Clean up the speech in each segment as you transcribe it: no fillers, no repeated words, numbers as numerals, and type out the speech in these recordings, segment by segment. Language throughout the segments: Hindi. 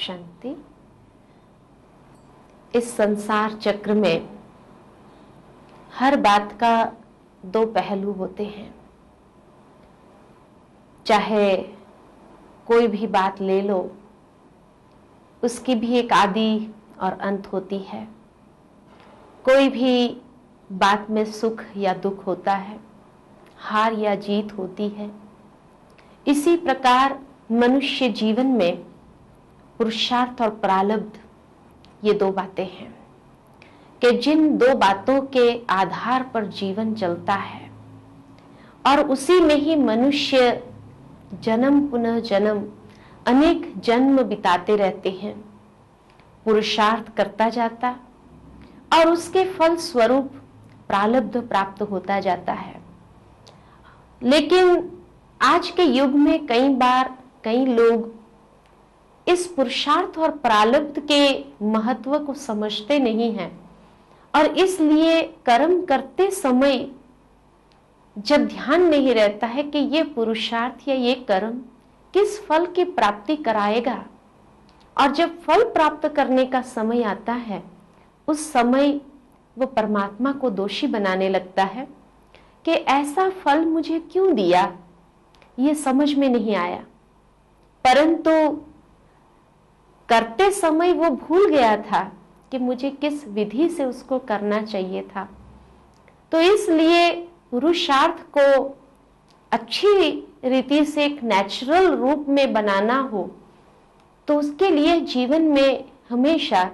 शांति। इस संसार चक्र में हर बात का दो पहलू होते हैं। चाहे कोई भी बात ले लो, उसकी भी एक आदि और अंत होती है। कोई भी बात में सुख या दुख होता है, हार या जीत होती है। इसी प्रकार मनुष्य जीवन में पुरुषार्थ और प्रारब्ध, ये दो बातें हैं कि जिन दो बातों के आधार पर जीवन चलता है और उसी में ही मनुष्य जन्म पुनः जन्म अनेक जन्म बिताते रहते हैं, पुरुषार्थ करता जाता और उसके फल स्वरूप प्रारब्ध प्राप्त होता जाता है। लेकिन आज के युग में कई बार कई लोग इस पुरुषार्थ और प्रारब्ध के महत्व को समझते नहीं हैं और इसलिए कर्म करते समय जब ध्यान नहीं रहता है कि ये पुरुषार्थ या ये कर्म किस फल की प्राप्ति कराएगा, और जब फल प्राप्त करने का समय आता है उस समय वो परमात्मा को दोषी बनाने लगता है कि ऐसा फल मुझे क्यों दिया, ये समझ में नहीं आया। परंतु करते समय वो भूल गया था कि मुझे किस विधि से उसको करना चाहिए था। तो इसलिए पुरुषार्थ को अच्छी रीति से एक नेचुरल रूप में बनाना हो तो उसके लिए जीवन में हमेशा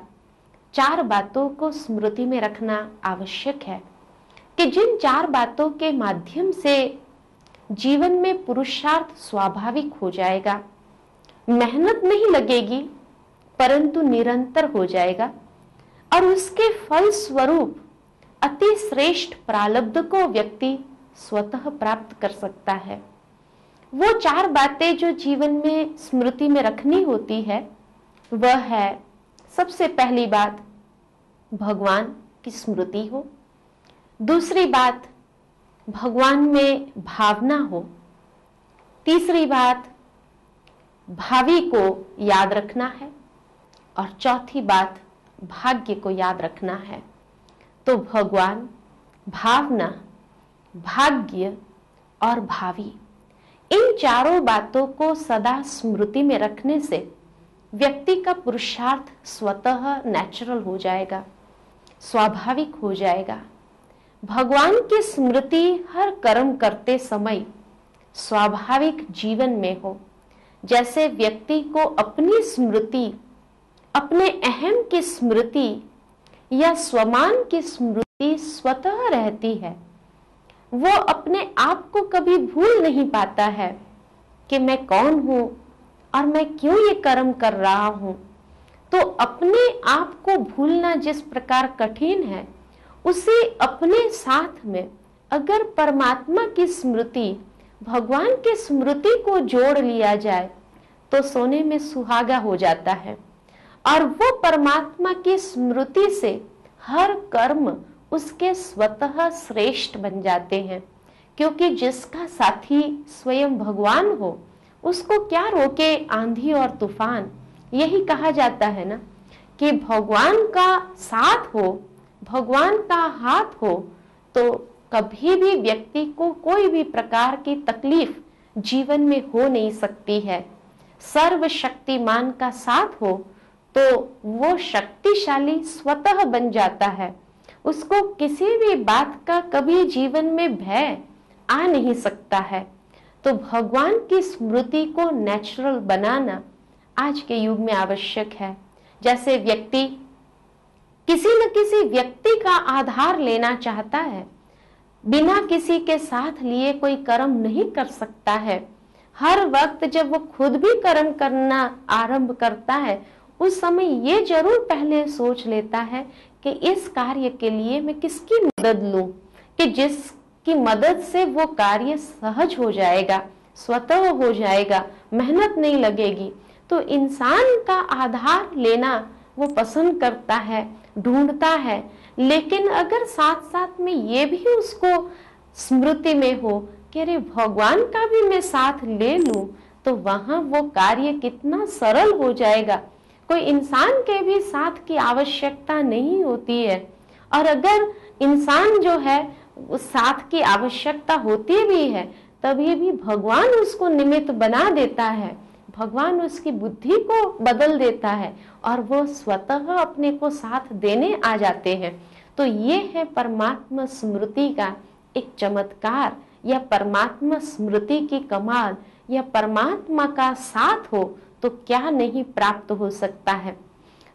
चार बातों को स्मृति में रखना आवश्यक है कि जिन चार बातों के माध्यम से जीवन में पुरुषार्थ स्वाभाविक हो जाएगा, मेहनत नहीं लगेगी परंतु निरंतर हो जाएगा और उसके फल स्वरूप अति श्रेष्ठ प्रारब्ध को व्यक्ति स्वतः प्राप्त कर सकता है। वो चार बातें जो जीवन में स्मृति में रखनी होती है वह है, सबसे पहली बात भगवान की स्मृति हो। दूसरी बात भगवान में भावना हो। तीसरी बात भावी को याद रखना है और चौथी बात भाग्य को याद रखना है। तो भगवान, भावना, भाग्य और भावी, इन चारों बातों को सदा स्मृति में रखने से व्यक्ति का पुरुषार्थ स्वतः नेचुरल हो जाएगा, स्वाभाविक हो जाएगा। भगवान की स्मृति हर कर्म करते समय स्वाभाविक जीवन में हो। जैसे व्यक्ति को अपनी स्मृति, अपने अहम की स्मृति या स्वमान की स्मृति स्वतः रहती है, वो अपने आप को कभी भूल नहीं पाता है कि मैं कौन हूं और मैं क्यों ये कर्म कर रहा हूं। तो अपने आप को भूलना जिस प्रकार कठिन है, उसे अपने साथ में अगर परमात्मा की स्मृति, भगवान की स्मृति को जोड़ लिया जाए तो सोने में सुहागा हो जाता है और वो परमात्मा की स्मृति से हर कर्म उसके स्वतः श्रेष्ठ बन जाते हैं। क्योंकि जिसका साथी स्वयं भगवान हो उसको क्या रोके आंधी और तूफान। यही कहा जाता है ना कि भगवान का साथ हो, भगवान का हाथ हो तो कभी भी व्यक्ति को कोई भी प्रकार की तकलीफ जीवन में हो नहीं सकती है। सर्वशक्तिमान का साथ हो तो वो शक्तिशाली स्वतः बन जाता है, उसको किसी भी बात का कभी जीवन में भय आ नहीं सकता है। तो भगवान की स्मृति को नेचुरल बनाना आज के युग में आवश्यक है। जैसे व्यक्ति किसी न किसी व्यक्ति का आधार लेना चाहता है, बिना किसी के साथ लिए कोई कर्म नहीं कर सकता है। हर वक्त जब वो खुद भी कर्म करना आरंभ करता है उस समय ये जरूर पहले सोच लेता है कि इस कार्य के लिए मैं किसकी मदद लूं, कि जिसकी मदद से वो कार्य सहज हो जाएगा, स्वतः हो जाएगा, मेहनत नहीं लगेगी। तो इंसान का आधार लेना वो पसंद करता है, ढूंढता है। लेकिन अगर साथ साथ में ये भी उसको स्मृति में हो कि अरे भगवान का भी मैं साथ ले लूं तो वहां वो कार्य कितना सरल हो जाएगा, कोई इंसान के भी साथ की आवश्यकता नहीं होती है। और अगर इंसान जो है उस साथ की आवश्यकता होती भी है, तभी भी भगवान उसको निमित्त बना देता है, भगवान उसकी बुद्धि को बदल देता है और वो स्वतः अपने को साथ देने आ जाते हैं। तो ये है परमात्मा स्मृति का एक चमत्कार, या परमात्मा स्मृति की कमाल, या परमात्मा का साथ हो तो क्या नहीं प्राप्त हो सकता है।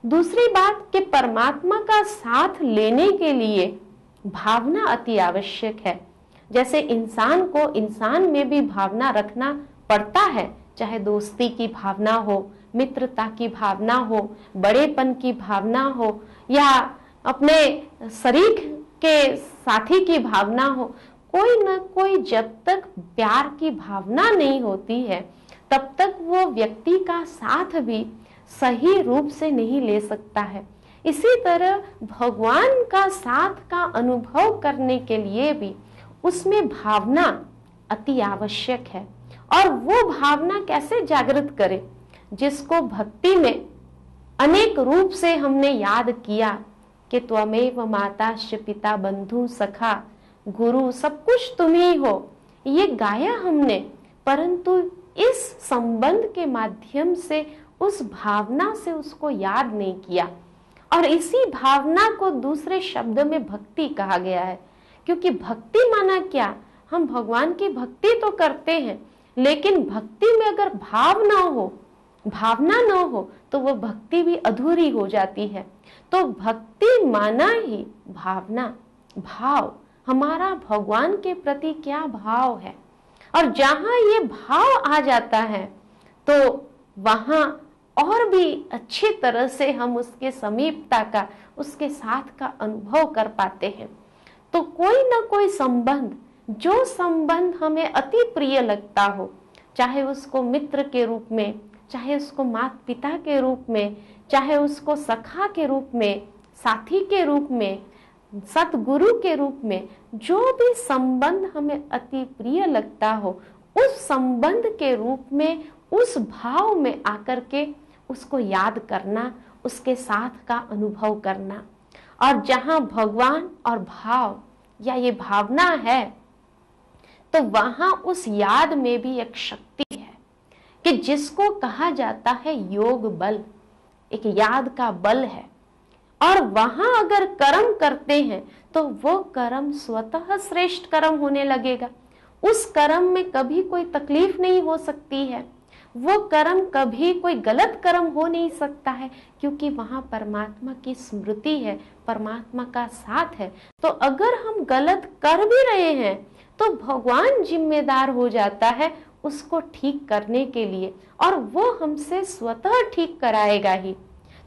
दूसरी बात कि परमात्मा का साथ लेने के लिए भावना अति आवश्यक है। जैसे इंसान को इंसान में भी भावना रखना पड़ता है, चाहे दोस्ती की भावना हो, मित्रता की भावना हो, बड़ेपन की भावना हो, या अपने शरीक के साथी की भावना हो। कोई न कोई जब तक प्यार की भावना नहीं होती है तब तक वो व्यक्ति का साथ भी सही रूप से नहीं ले सकता है। इसी तरह भगवान का साथ का अनुभव करने के लिए भी उसमें भावना अति आवश्यक है। और वो भावना कैसे जागृत करे, जिसको भक्ति में अनेक रूप से हमने याद किया कि त्वमेव माताश्च पिता बंधु सखा गुरु, सब कुछ तुम ही हो, ये गाया हमने। परंतु इस संबंध के माध्यम से उस भावना से उसको याद नहीं किया। और इसी भावना को दूसरे शब्द में भक्ति कहा गया है। क्योंकि भक्ति माना क्या, हम भगवान की भक्ति तो करते हैं, लेकिन भक्ति में अगर भावना न हो तो वो भक्ति भी अधूरी हो जाती है। तो भक्ति माना ही भावना, भाव, हमारा भगवान के प्रति क्या भाव है। और जहां ये भाव आ जाता है तो वहां और भी अच्छी तरह से हम उसके समीपता का, उसके साथ का अनुभव कर पाते हैं। तो कोई ना कोई संबंध, जो संबंध हमें अति प्रिय लगता हो, चाहे उसको मित्र के रूप में, चाहे उसको माता पिता के रूप में, चाहे उसको सखा के रूप में, साथी के रूप में, सतगुरु के रूप में, जो भी संबंध हमें अति प्रिय लगता हो, उस संबंध के रूप में, उस भाव में आकर के उसको याद करना, उसके साथ का अनुभव करना। और जहां भगवान और भाव या ये भावना है तो वहां उस याद में भी एक शक्ति है कि जिसको कहा जाता है योग बल, एक याद का बल है। और वहां अगर कर्म करते हैं तो वो कर्म स्वतः श्रेष्ठ कर्म होने लगेगा। उस कर्म में कभी कोई तकलीफ नहीं हो सकती है, वो कर्म कभी कोई गलत कर्म हो नहीं सकता है, क्योंकि वहां परमात्मा की स्मृति है, परमात्मा का साथ है। तो अगर हम गलत कर भी रहे हैं तो भगवान जिम्मेदार हो जाता है उसको ठीक करने के लिए, और वो हमसे स्वतः ठीक कराएगा ही।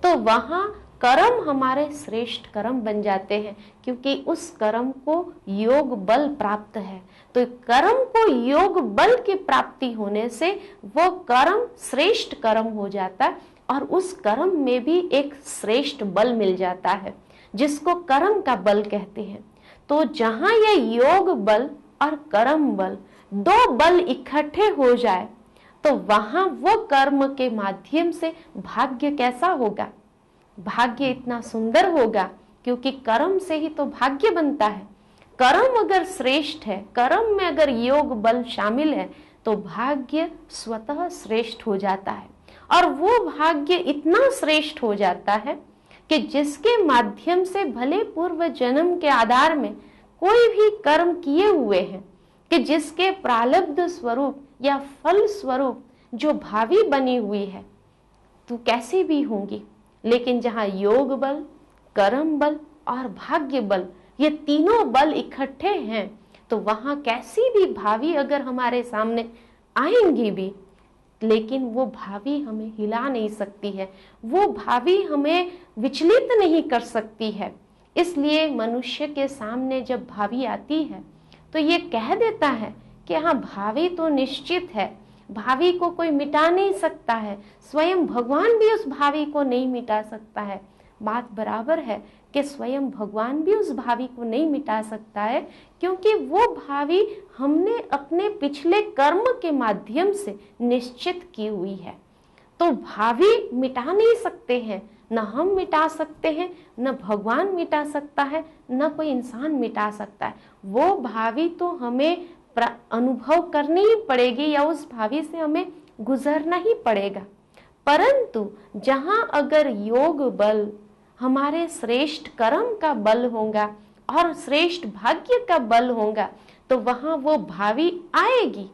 तो वहां कर्म हमारे श्रेष्ठ कर्म बन जाते हैं, क्योंकि उस कर्म को योग बल प्राप्त है। तो कर्म को योग बल की प्राप्ति होने से वो कर्म श्रेष्ठ कर्म हो जाता है, और उस कर्म में भी एक श्रेष्ठ बल मिल जाता है, जिसको कर्म का बल कहते हैं। तो जहां ये योग बल और कर्म बल, दो बल इकट्ठे हो जाए, तो वहां वो कर्म के माध्यम से भाग्य कैसा होगा, भाग्य इतना सुंदर होगा, क्योंकि कर्म से ही तो भाग्य बनता है। कर्म अगर श्रेष्ठ है, कर्म में अगर योग बल शामिल है, तो भाग्य स्वतः श्रेष्ठ हो जाता है। और वो भाग्य इतना श्रेष्ठ हो जाता है कि जिसके माध्यम से भले पूर्व जन्म के आधार में कोई भी कर्म किए हुए हैं, कि जिसके प्रारब्ध स्वरूप या फल स्वरूप जो भावी बनी हुई है, तो कैसी भी होंगी, लेकिन जहां योग बल, कर्म बल और भाग्य बल, ये तीनों बल इकट्ठे हैं, तो वहां कैसी भी भावी अगर हमारे सामने आएंगी भी, लेकिन वो भावी हमें हिला नहीं सकती है, वो भावी हमें विचलित नहीं कर सकती है। इसलिए मनुष्य के सामने जब भावी आती है तो ये कह देता है कि हाँ, भावी तो निश्चित है, भावी को कोई मिटा नहीं सकता है, स्वयं भगवान भी उस भावी को नहीं मिटा सकता है। बात बराबर है कि स्वयं भगवान भी उस भावी को नहीं मिटा सकता है, क्योंकि वो भावी हमने अपने पिछले कर्म के माध्यम से निश्चित की हुई है। तो भावी मिटा नहीं सकते हैं, न हम मिटा सकते हैं, न भगवान मिटा सकता है, न कोई इंसान मिटा सकता है। वो भावी तो हमें अनुभव करनी ही पड़ेगी या उस भावी से हमें गुजरना ही पड़ेगा। परंतु जहां अगर योग बल हमारे श्रेष्ठ कर्म का बल होगा और श्रेष्ठ भाग्य का बल होगा तो वहां वो भावी आएगी,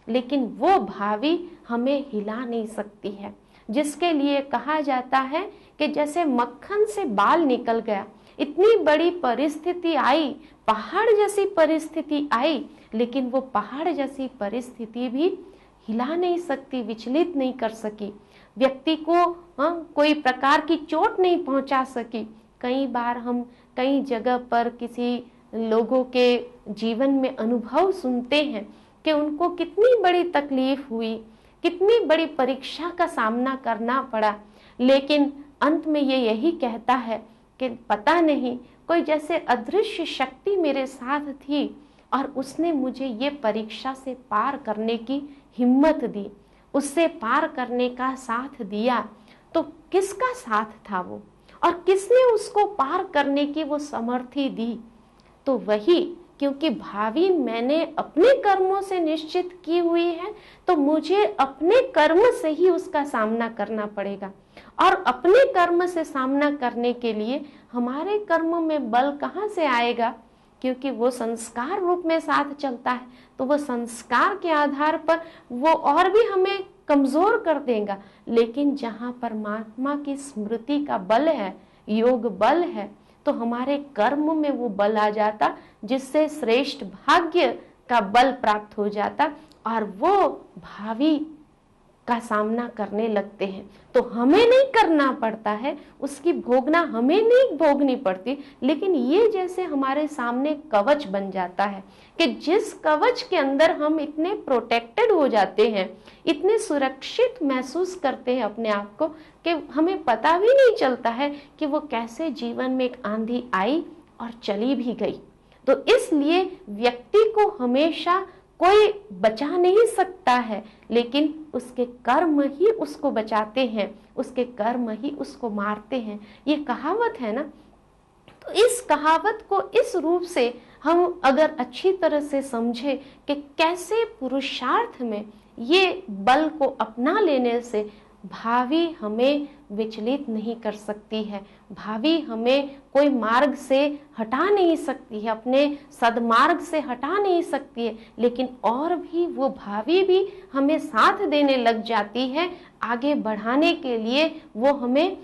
लेकिन वो भावी हमें हिला नहीं सकती है। जिसके लिए कहा जाता है कि जैसे मक्खन से बाल निकल गया, इतनी बड़ी परिस्थिति आई, पहाड़ जैसी परिस्थिति आई, लेकिन वो पहाड़ जैसी परिस्थिति भी हिला नहीं सकती, विचलित नहीं कर सकी, व्यक्ति को कोई प्रकार की चोट नहीं पहुंचा सकी। कई बार हम कई जगह पर किसी लोगों के जीवन में अनुभव सुनते हैं कि उनको कितनी बड़ी तकलीफ हुई, कितनी बड़ी परीक्षा का सामना करना पड़ा, लेकिन अंत में ये यही कहता है कि पता नहीं कोई जैसे अदृश्य शक्ति मेरे साथ थी और उसने मुझे ये परीक्षा से पार करने की हिम्मत दी, उससे पार करने का साथ दिया। तो किसका साथ था वो, और किसने उसको पार करने की वो समर्थी दी? तो वही, क्योंकि भावी मैंने अपने कर्मों से निश्चित की हुई है, तो मुझे अपने कर्म से ही उसका सामना करना पड़ेगा। और अपने कर्म से सामना करने के लिए हमारे कर्म में बल कहाँ से आएगा? क्योंकि वो संस्कार रूप में साथ चलता है, तो वो संस्कार के आधार पर वो और भी हमें कमजोर कर देगा। लेकिन जहाँ परमात्मा की स्मृति का बल है, योग बल है, तो हमारे कर्म में वो बल आ जाता, जिससे श्रेष्ठ भाग्य का बल प्राप्त हो जाता और वो भावी का सामना करने लगते हैं। तो हमें नहीं करना पड़ता है, उसकी भोगना हमें नहीं भोगनी पड़ती, लेकिन ये जैसे हमारे सामने कवच बन जाता है कि जिस कवच के अंदर हम इतने प्रोटेक्टेड हो जाते हैं, इतने सुरक्षित महसूस करते हैं अपने आप को कि हमें पता भी नहीं चलता है कि वो कैसे जीवन में एक आंधी आई और चली भी गई। तो इसलिए व्यक्ति को हमेशा कोई बचा नहीं सकता है, लेकिन उसके कर्म ही उसको बचाते हैं, उसके कर्म ही उसको मारते हैं। ये कहावत है ना। तो इस कहावत को इस रूप से हम अगर अच्छी तरह से समझे कि कैसे पुरुषार्थ में ये बल को अपना लेने से भावी हमें विचलित नहीं कर सकती है, भावी हमें कोई मार्ग से हटा नहीं सकती है, अपने सदमार्ग से हटा नहीं सकती है, लेकिन और भी वो भावी भी हमें साथ देने लग जाती है आगे बढ़ाने के लिए। वो हमें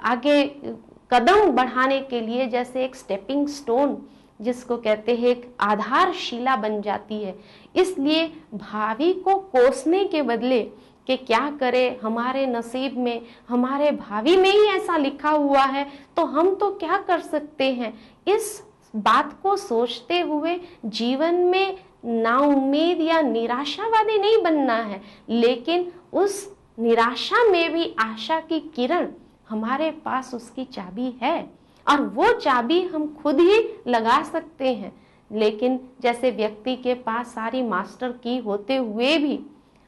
आगे कदम बढ़ाने के लिए जैसे एक स्टेपिंग स्टोन, जिसको कहते हैं एक आधारशिला बन जाती है। इसलिए भावी को कोसने के बदले कि क्या करें, हमारे नसीब में, हमारे भावी में ही ऐसा लिखा हुआ है, तो हम तो क्या कर सकते हैं, इस बात को सोचते हुए जीवन में नाउम्मीद या निराशावादी नहीं बनना है, लेकिन उस निराशा में भी आशा की किरण, हमारे पास उसकी चाबी है और वो चाबी हम खुद ही लगा सकते हैं। लेकिन जैसे व्यक्ति के पास सारी मास्टर की होते हुए भी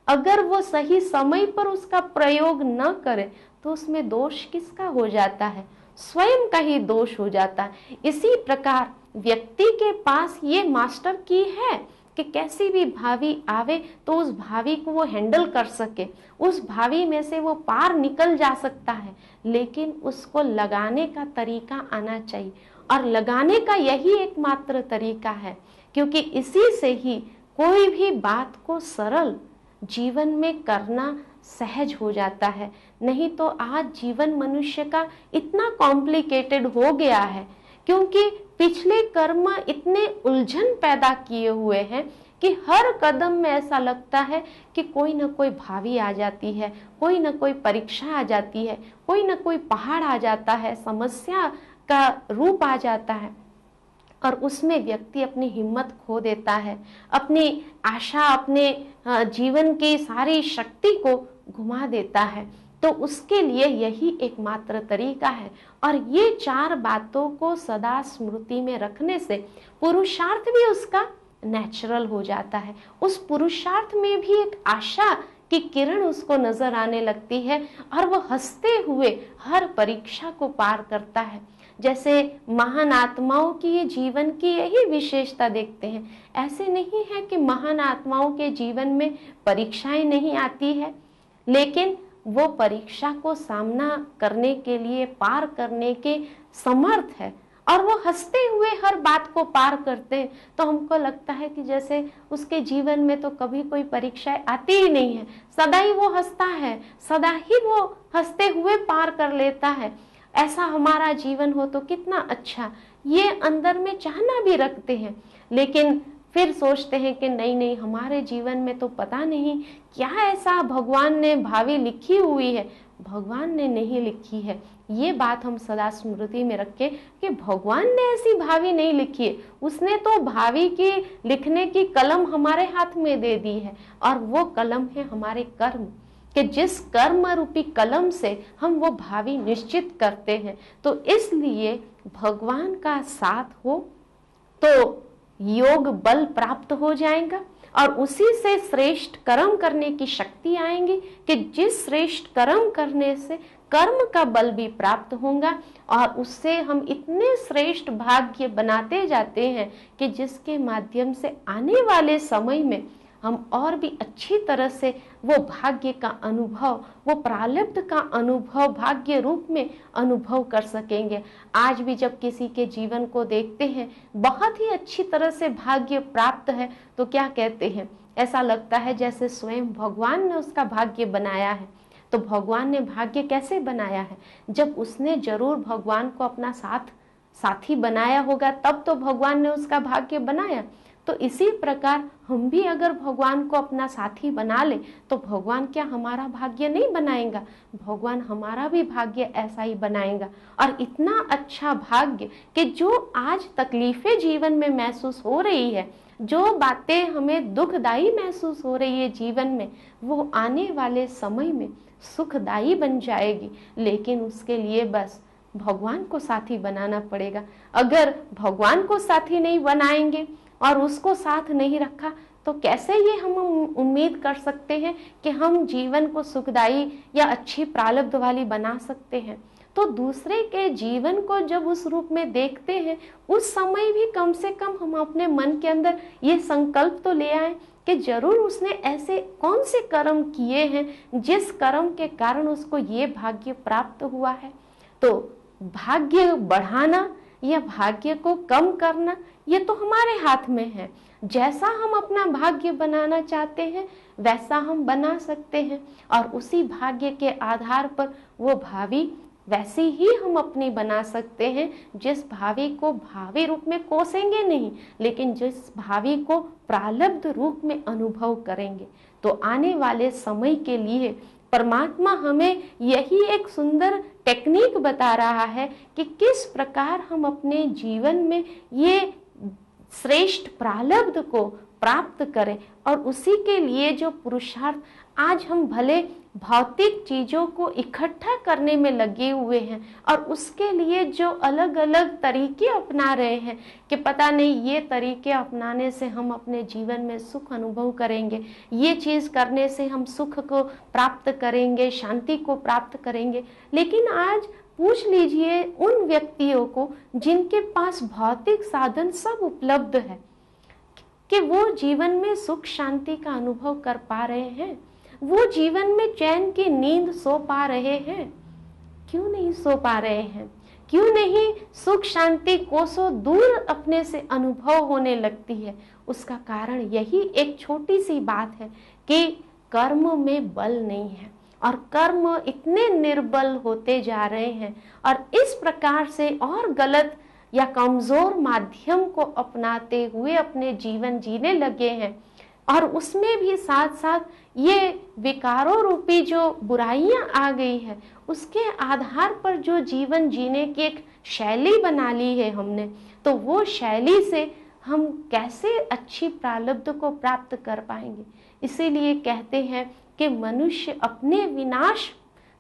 अगर वो सही समय पर उसका प्रयोग न करे तो उसमें दोष किसका हो जाता है? स्वयं का ही दोष हो जाता है। इसी प्रकार व्यक्ति के पास ये मास्टर की है कि कैसी भी भावी आवे तो उस भावी को वो हैंडल कर सके, उस भावी में से वो पार निकल जा सकता है, लेकिन उसको लगाने का तरीका आना चाहिए। और लगाने का यही एकमात्र तरीका है, क्योंकि इसी से ही कोई भी बात को सरल जीवन में करना सहज हो जाता है। नहीं तो आज जीवन मनुष्य का इतना कॉम्प्लिकेटेड हो गया है, क्योंकि पिछले कर्म इतने उलझन पैदा किए हुए हैं कि हर कदम में ऐसा लगता है कि कोई ना कोई भावी आ जाती है, कोई ना कोई परीक्षा आ जाती है, कोई ना कोई पहाड़ आ जाता है, समस्या का रूप आ जाता है, और उसमें व्यक्ति अपनी हिम्मत खो देता है, अपनी आशा, अपने जीवन की सारी शक्ति को घुमा देता है। तो उसके लिए यही एकमात्र तरीका है। और ये चार बातों को सदा स्मृति में रखने से पुरुषार्थ भी उसका नेचुरल हो जाता है। उस पुरुषार्थ में भी एक आशा की किरण उसको नजर आने लगती है और वो हंसते हुए हर परीक्षा को पार करता है। जैसे महान आत्माओं की ये जीवन की यही विशेषता देखते हैं। ऐसे नहीं है कि महान आत्माओं के जीवन में परीक्षाएं नहीं आती है, लेकिन वो परीक्षा को सामना करने के लिए, पार करने के समर्थ है और वो हंसते हुए हर बात को पार करते हैं। तो हमको लगता है कि जैसे उसके जीवन में तो कभी कोई परीक्षाएं आती ही नहीं है, सदा ही वो हंसता है, सदा ही वो हंसते हुए पार कर लेता है। ऐसा हमारा जीवन हो तो कितना अच्छा, ये अंदर में चाहना भी रखते हैं, लेकिन फिर सोचते हैं कि नहीं नहीं, हमारे जीवन में तो पता नहीं क्या ऐसा भगवान ने भावी लिखी हुई है। भगवान ने नहीं लिखी है, ये बात हम सदा स्मृति में रखें कि भगवान ने ऐसी भावी नहीं लिखी है। उसने तो भावी की लिखने की कलम हमारे हाथ में दे दी है, और वो कलम है हमारे कर्म, कि जिस कर्म रूपी कलम से हम वो भावी निश्चित करते हैं। तो इसलिए भगवान का साथ हो तो योग बल प्राप्त हो जाएगा और उसी से श्रेष्ठ कर्म करने की शक्ति आएंगी, कि जिस श्रेष्ठ कर्म करने से कर्म का बल भी प्राप्त होगा और उससे हम इतने श्रेष्ठ भाग्य बनाते जाते हैं कि जिसके माध्यम से आने वाले समय में हम और भी अच्छी तरह से वो भाग्य का अनुभव, वो प्रारब्ध का अनुभव भाग्य रूप में अनुभव कर सकेंगे। आज भी जब किसी के जीवन को देखते हैं, बहुत ही अच्छी तरह से भाग्य प्राप्त है, तो क्या कहते हैं, ऐसा लगता है जैसे स्वयं भगवान ने उसका भाग्य बनाया है। तो भगवान ने भाग्य कैसे बनाया है? जब उसने जरूर भगवान को अपना साथी बनाया होगा, तब तो भगवान ने उसका भाग्य बनाया। तो इसी प्रकार हम भी अगर भगवान को अपना साथी बना ले तो भगवान क्या हमारा भाग्य नहीं बनाएगा? भगवान हमारा भी भाग्य ऐसा ही बनाएगा। और इतना अच्छा भाग्य कि जो आज तकलीफें जीवन में महसूस हो रही है, जो बातें हमें दुखदाई महसूस हो रही है जीवन में, वो आने वाले समय में सुखदाई बन जाएगी। लेकिन उसके लिए बस भगवान को साथी बनाना पड़ेगा। अगर भगवान को साथी नहीं बनाएंगे और उसको साथ नहीं रखा, तो कैसे ये हम उम्मीद कर सकते हैं कि हम जीवन को सुखदाई या अच्छी प्रारब्ध वाली बना सकते हैं? तो दूसरे के जीवन को जब उस रूप में देखते हैं, उस समय भी कम से कम हम अपने मन के अंदर ये संकल्प तो ले आए कि जरूर उसने ऐसे कौन से कर्म किए हैं जिस कर्म के कारण उसको ये भाग्य प्राप्त हुआ है। तो भाग्य बढ़ाना या भाग्य को कम करना, ये तो हमारे हाथ में है। जैसा हम अपना भाग्य बनाना चाहते हैं वैसा हम बना सकते हैं, और उसी भाग्य के आधार पर वो भावी वैसी ही हम अपनी बना सकते हैं, जिस भावी को भावी रूप में कोसेंगे नहीं, लेकिन जिस भावी को प्रारब्ध रूप में अनुभव करेंगे। तो आने वाले समय के लिए परमात्मा हमें यही एक सुंदर टेक्निक बता रहा है कि किस प्रकार हम अपने जीवन में ये श्रेष्ठ प्रारब्ध को प्राप्त करें। और उसी के लिए जो पुरुषार्थ, आज हम भले भौतिक चीजों को इकट्ठा करने में लगे हुए हैं और उसके लिए जो अलग अलग तरीके अपना रहे हैं कि पता नहीं ये तरीके अपनाने से हम अपने जीवन में सुख अनुभव करेंगे, ये चीज करने से हम सुख को प्राप्त करेंगे, शांति को प्राप्त करेंगे। लेकिन आज पूछ लीजिए उन व्यक्तियों को जिनके पास भौतिक साधन सब उपलब्ध है, कि वो जीवन में सुख शांति का अनुभव कर पा रहे हैं? वो जीवन में चैन की नींद सो पा रहे हैं? क्यों नहीं सो पा रहे हैं? क्यों नहीं सुख शांति कोसों दूर अपने से अनुभव होने लगती है? उसका कारण यही एक छोटी सी बात है कि कर्म में बल नहीं है और कर्म इतने निर्बल होते जा रहे हैं, और इस प्रकार से और गलत या कमजोर माध्यम को अपनाते हुए अपने जीवन जीने लगे हैं। और उसमें भी साथ साथ ये विकारों रूपी जो बुराइयां आ गई है, उसके आधार पर जो जीवन जीने की एक शैली बना ली है हमने, तो वो शैली से हम कैसे अच्छी प्रारब्ध को प्राप्त कर पाएंगे? इसीलिए कहते हैं कि मनुष्य अपने विनाश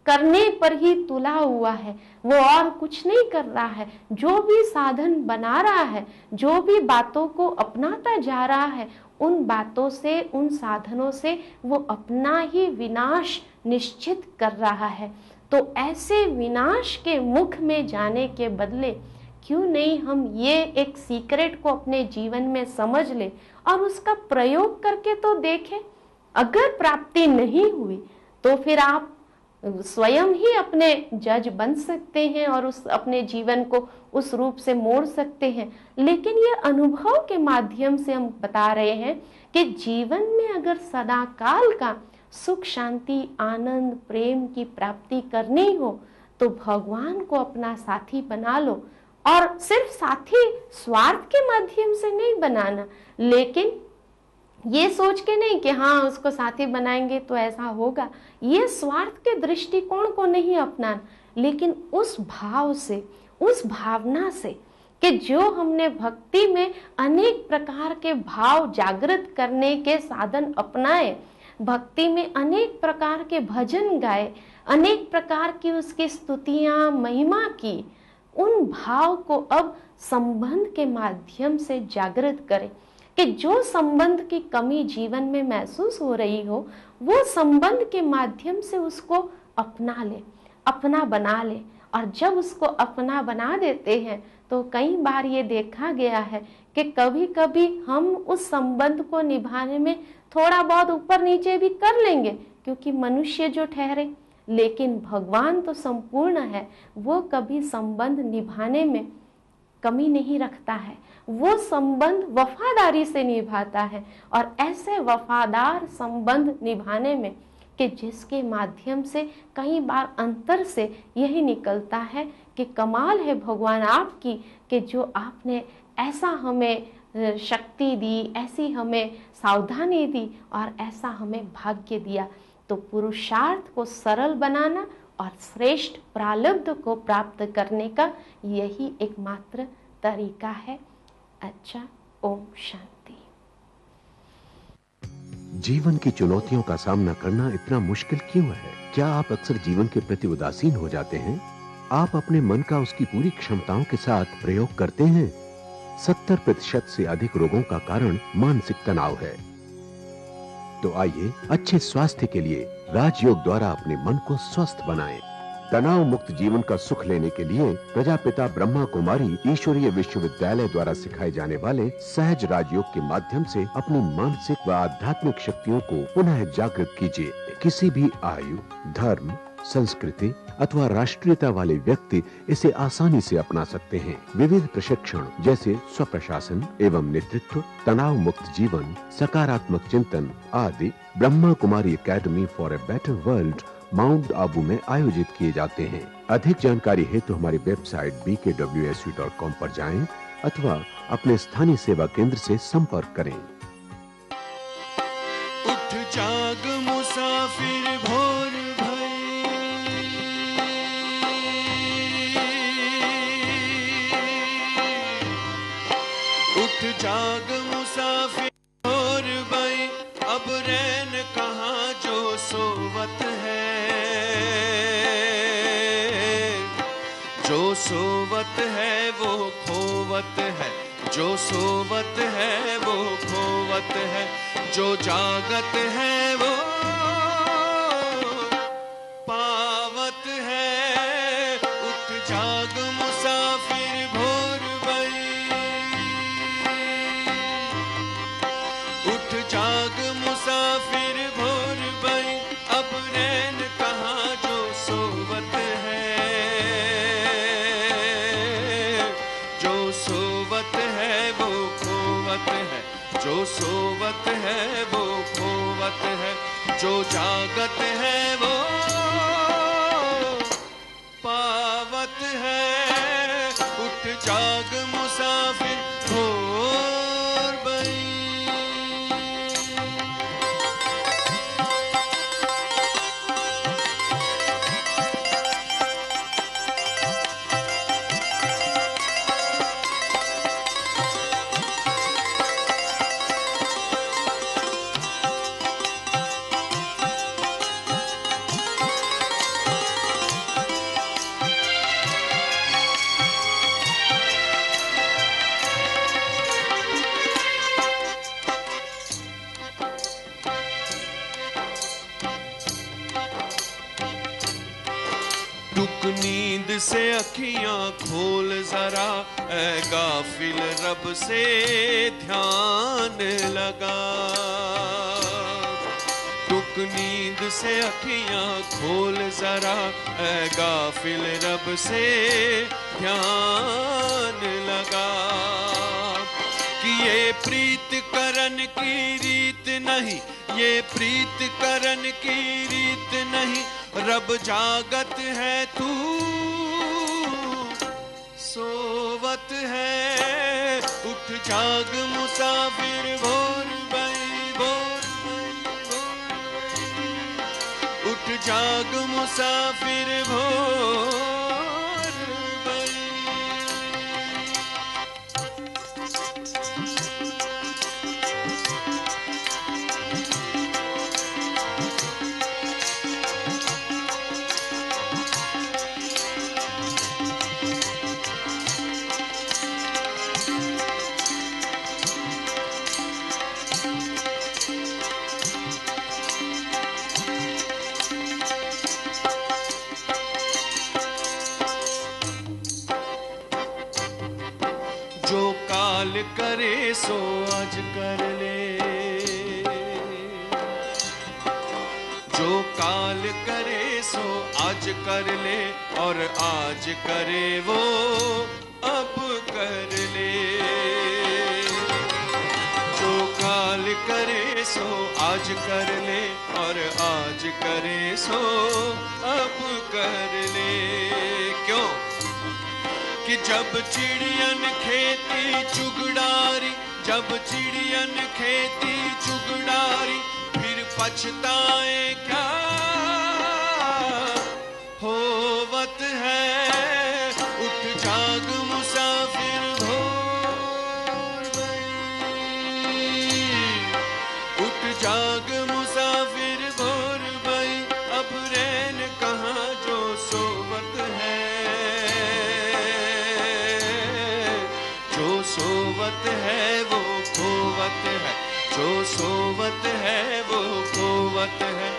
करने पर ही तुला हुआ है, वो और कुछ नहीं कर रहा है। जो भी साधन बना रहा है, जो भी बातों को अपनाता जा रहा है, उन बातों से, उन साधनों से वो अपना ही विनाश निश्चित कर रहा है। तो ऐसे विनाश के मुख में जाने के बदले क्यों नहीं हम ये एक सीक्रेट को अपने जीवन में समझ ले और उसका प्रयोग करके तो देखें। अगर प्राप्ति नहीं हुई तो फिर आप स्वयं ही अपने जज बन सकते हैं और उस अपने जीवन को उस रूप से मोड़ सकते हैं। लेकिन ये अनुभव के माध्यम से हम बता रहे हैं कि जीवन में अगर सदा काल का सुख, शांति, आनंद, प्रेम की प्राप्ति करनी हो तो भगवान को अपना साथी बना लो। और सिर्फ साथी स्वार्थ के माध्यम से नहीं बनाना, लेकिन ये सोच के नहीं कि हाँ उसको साथी बनाएंगे तो ऐसा होगा, ये स्वार्थ के दृष्टिकोण को नहीं अपनाना, लेकिन उस भाव से, उस भावना से कि जो हमने भक्ति में अनेक प्रकार के भाव जागृत करने के साधन अपनाए, भक्ति में अनेक प्रकार के भजन गाए, अनेक प्रकार की उसकी स्तुतियां, महिमा की, उन भाव को अब संबंध के माध्यम से जागृत करें कि जो संबंध की कमी जीवन में महसूस हो रही हो, वो संबंध के माध्यम से उसको अपना ले, अपना बना ले। और जब उसको अपना बना देते हैं तो कई बार ये देखा गया है कि कभी कभी हम उस संबंध को निभाने में थोड़ा बहुत ऊपर नीचे भी कर लेंगे, क्योंकि मनुष्य जो ठहरे, लेकिन भगवान तो संपूर्ण है, वो कभी संबंध निभाने में कमी नहीं रखता है, वो संबंध वफादारी से निभाता है। और ऐसे वफादार संबंध निभाने में कि जिसके माध्यम से कई बार अंतर से यही निकलता है कि कमाल है भगवान आपकी कि जो आपने ऐसा हमें शक्ति दी, ऐसी हमें सावधानी दी और ऐसा हमें भाग्य दिया। तो पुरुषार्थ को सरल बनाना और श्रेष्ठ प्रारब्ध को प्राप्त करने का यही एकमात्र तरीका है। अच्छा, ओम शांति। जीवन की चुनौतियों का सामना करना इतना मुश्किल क्यों है? क्या आप अक्सर जीवन के प्रति उदासीन हो जाते हैं? आप अपने मन का उसकी पूरी क्षमताओं के साथ प्रयोग करते हैं? 70% से अधिक रोगों का कारण मानसिक तनाव है। तो आइए अच्छे स्वास्थ्य के लिए राजयोग द्वारा अपने मन को स्वस्थ बनाएं। तनाव मुक्त जीवन का सुख लेने के लिए प्रजापिता ब्रह्मा कुमारी ईश्वरीय विश्वविद्यालय द्वारा सिखाए जाने वाले सहज राजयोग के माध्यम से अपनी मानसिक व आध्यात्मिक शक्तियों को पुनः जागृत कीजिए। किसी भी आयु, धर्म, संस्कृति अथवा राष्ट्रीयता वाले व्यक्ति इसे आसानी से अपना सकते हैं। विविध प्रशिक्षण जैसे स्वप्रशासन एवं नेतृत्व, तनाव मुक्त जीवन, सकारात्मक चिंतन आदि Brahma Kumari academy for a better world Mount Abu में आयोजित किए जाते हैं। अधिक जानकारी हेतु हमारी वेबसाइट bkwsu.com पर जाएं अथवा अपने स्थानीय सेवा केंद्र से संपर्क करें। उठ जाग मुसाफिर भोर भई, उठ जाग मुसाफिर भोर भई, अब रैन कहाँ जो सोवत है, जो सोवत है वो खोवत है, जो सोवत है वो खोवत है, जो जागत है वो पावत है। उठ जाग मुसाफिर भोर भई, उठ जाग मुसाफिर भोर भई, अब रैन कहाँ जो सोवत है, जो सोवत है वो खोवत है, जो सोवत है वो खोवत है, जो जागत है वो पावत है। उठ जाग मुसाफिर भोर भई। टुक नींद से अखियां खोल जरा, ऐ गाफिल रब से ध्यान लगा। टुक नींद से अखियां खोल जरा, ऐ गाफिल रब से ध्यान लगा। कि ये प्रीत करन की रीत नहीं, ये प्रीत करन की रीत नहीं, रब जागत है तू सोवत है। उठ जाग मुसाफिर भोर भई, भोर भई, भोर भई। उठ जाग मुसाफिर भोर भई। जो काल करे सो आज कर ले, जो काल करे सो आज कर ले, और आज करे वो अब कर ले। जो काल करे सो आज कर ले, और आज करे सो अब कर ले। क्यों? कि जब चिड़ियन खेती चुगड़ारी, जब चिड़ियन खेती चुगड़ारी, फिर पछताए क्या होवत है। उठ जाग मुसाफिर भोर भई, उठ जाग मुसाफिर भोर भई। अब रैन कहाँ जो सोवत है, जो सोवत है वो खोवत है, जो सोवत है वो खोवत है।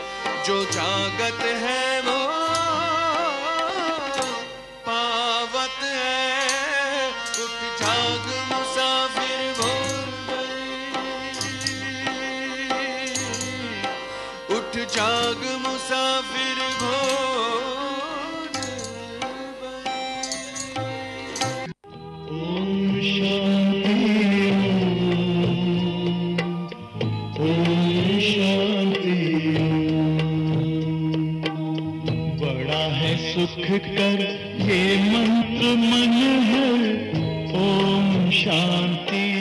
जो जागत है वो पावत है। उठ जाग मुसाफिर भोर भई, उठ जाग मुसाफिर भोर भई। ओम शांति, ओम शांति। बड़ा है सुख कर ये मंत्र मन है, ओम शांति।